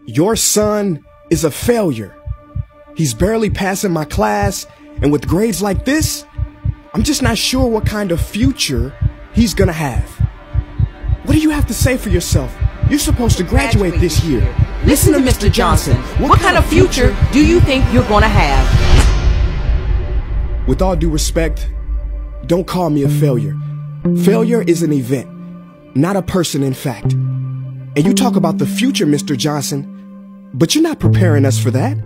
Your son is a failure. He's barely passing my class, and with grades like this, I'm just not sure what kind of future he's gonna have. What do you have to say for yourself? You're supposed to graduate this year. Listen to Mr. Johnson. What kind of future do you think you're gonna have? With all due respect, don't call me a failure. Failure is an event, not a person, in fact. And you talk about the future, Mr. Johnson, but you're not preparing us for that.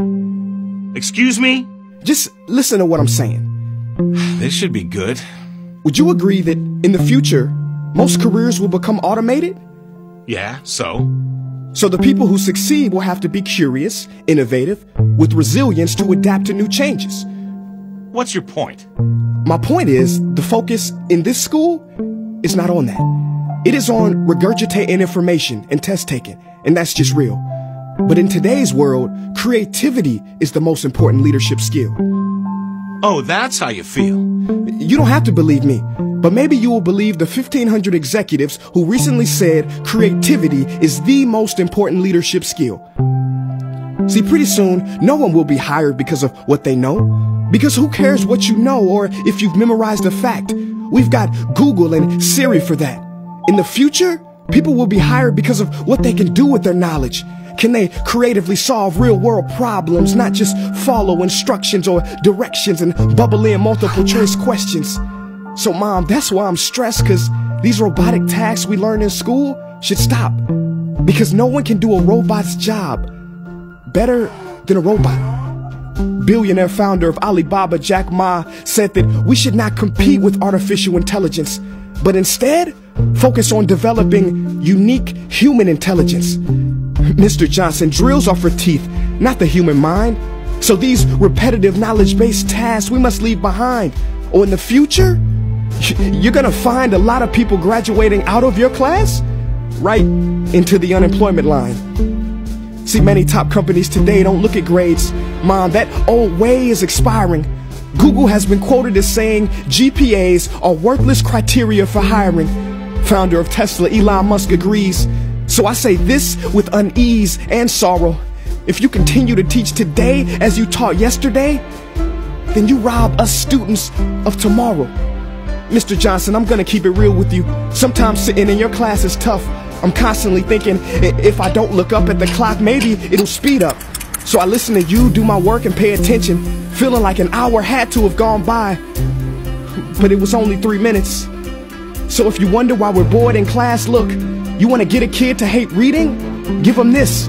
Excuse me? Just listen to what I'm saying. This should be good. Would you agree that in the future, most careers will become automated? Yeah, so? So the people who succeed will have to be curious, innovative, with resilience to adapt to new changes. What's your point? My point is, the focus in this school is not on that. It is on regurgitating information and test taking, and that's just real. But in today's world, creativity is the most important leadership skill. Oh, that's how you feel. You don't have to believe me, but maybe you will believe the 1,500 executives who recently said creativity is the most important leadership skill. See, pretty soon, no one will be hired because of what they know. Because who cares what you know or if you've memorized a fact? We've got Google and Siri for that. In the future, people will be hired because of what they can do with their knowledge. Can they creatively solve real-world problems, not just follow instructions or directions and bubble in multiple choice questions? So, Mom, that's why I'm stressed, because these robotic tasks we learn in school should stop. Because no one can do a robot's job better than a robot. Billionaire founder of Alibaba, Jack Ma, said that we should not compete with artificial intelligence, but instead focus on developing unique human intelligence. Mr. Johnson, drills are for teeth, not the human mind. So these repetitive knowledge-based tasks we must leave behind. Or in the future, you're gonna find a lot of people graduating out of your class right into the unemployment line. See, many top companies today don't look at grades. Mom, that old way is expiring. Google has been quoted as saying GPAs are worthless criteria for hiring. Founder of Tesla, Elon Musk, agrees. So I say this with unease and sorrow. If you continue to teach today as you taught yesterday, then you rob us students of tomorrow. Mr. Johnson, I'm gonna keep it real with you. Sometimes sitting in your class is tough. I'm constantly thinking, if I don't look up at the clock, maybe it'll speed up. So I listen to you do my work and pay attention, feeling like an hour had to have gone by. But it was only 3 minutes. So if you wonder why we're bored in class, look, you want to get a kid to hate reading? Give them this,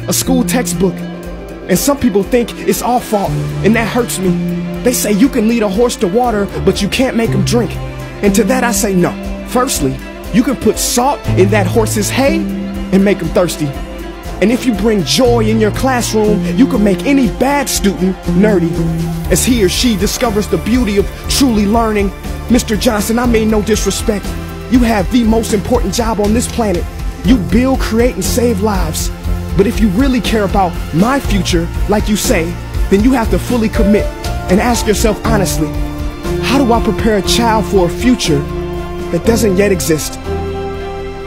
a school textbook. And some people think it's our fault, and that hurts me. They say you can lead a horse to water, but you can't make him drink. And to that I say no. Firstly, you can put salt in that horse's hay and make him thirsty. And if you bring joy in your classroom, you can make any bad student nerdy, as he or she discovers the beauty of truly learning. Mr. Johnson, I mean no disrespect. You have the most important job on this planet. You build, create, and save lives. But if you really care about my future, like you say, then you have to fully commit and ask yourself honestly, how do I prepare a child for a future that doesn't yet exist?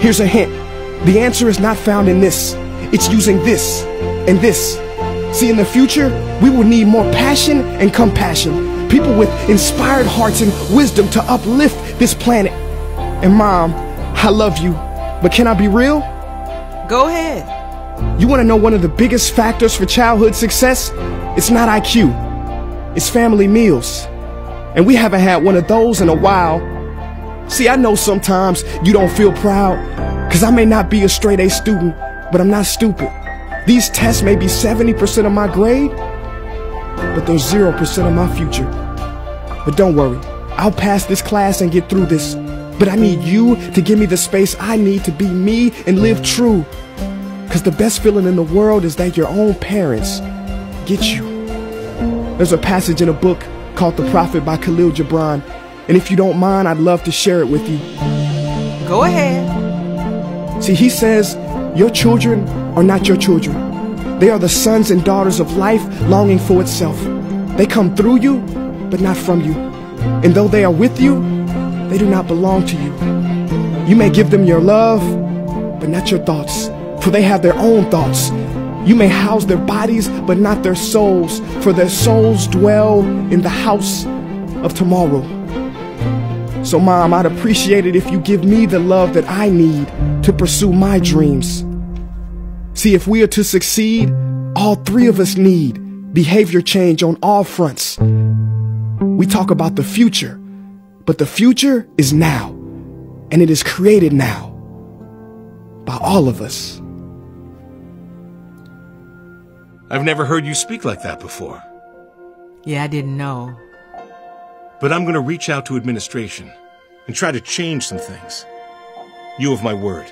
Here's a hint. The answer is not found in this. It's using this and this. See, in the future, we will need more passion and compassion. People with inspired hearts and wisdom to uplift this planet. And Mom, I love you, but can I be real? Go ahead. You want to know one of the biggest factors for childhood success? It's not IQ. It's family meals. And we haven't had one of those in a while. See, I know sometimes you don't feel proud, because I may not be a straight A student, but I'm not stupid. These tests may be 70% of my grade, but they're 0% of my future. But don't worry, I'll pass this class and get through this. But I need you to give me the space I need to be me and live true. Because the best feeling in the world is that your own parents get you. There's a passage in a book called The Prophet by Khalil Gibran. And if you don't mind, I'd love to share it with you. Go ahead. See, he says, your children are not your children. They are the sons and daughters of life longing for itself. They come through you, but not from you. And though they are with you, they do not belong to you. You may give them your love, but not your thoughts, for they have their own thoughts. You may house their bodies, but not their souls, for their souls dwell in the house of tomorrow. So, Mom, I'd appreciate it if you give me the love that I need to pursue my dreams. See, if we are to succeed, all three of us need behavior change on all fronts. We talk about the future, but the future is now, and it is created now by all of us. I've never heard you speak like that before. Yeah, I didn't know. But I'm going to reach out to administration and try to change some things. You have my word.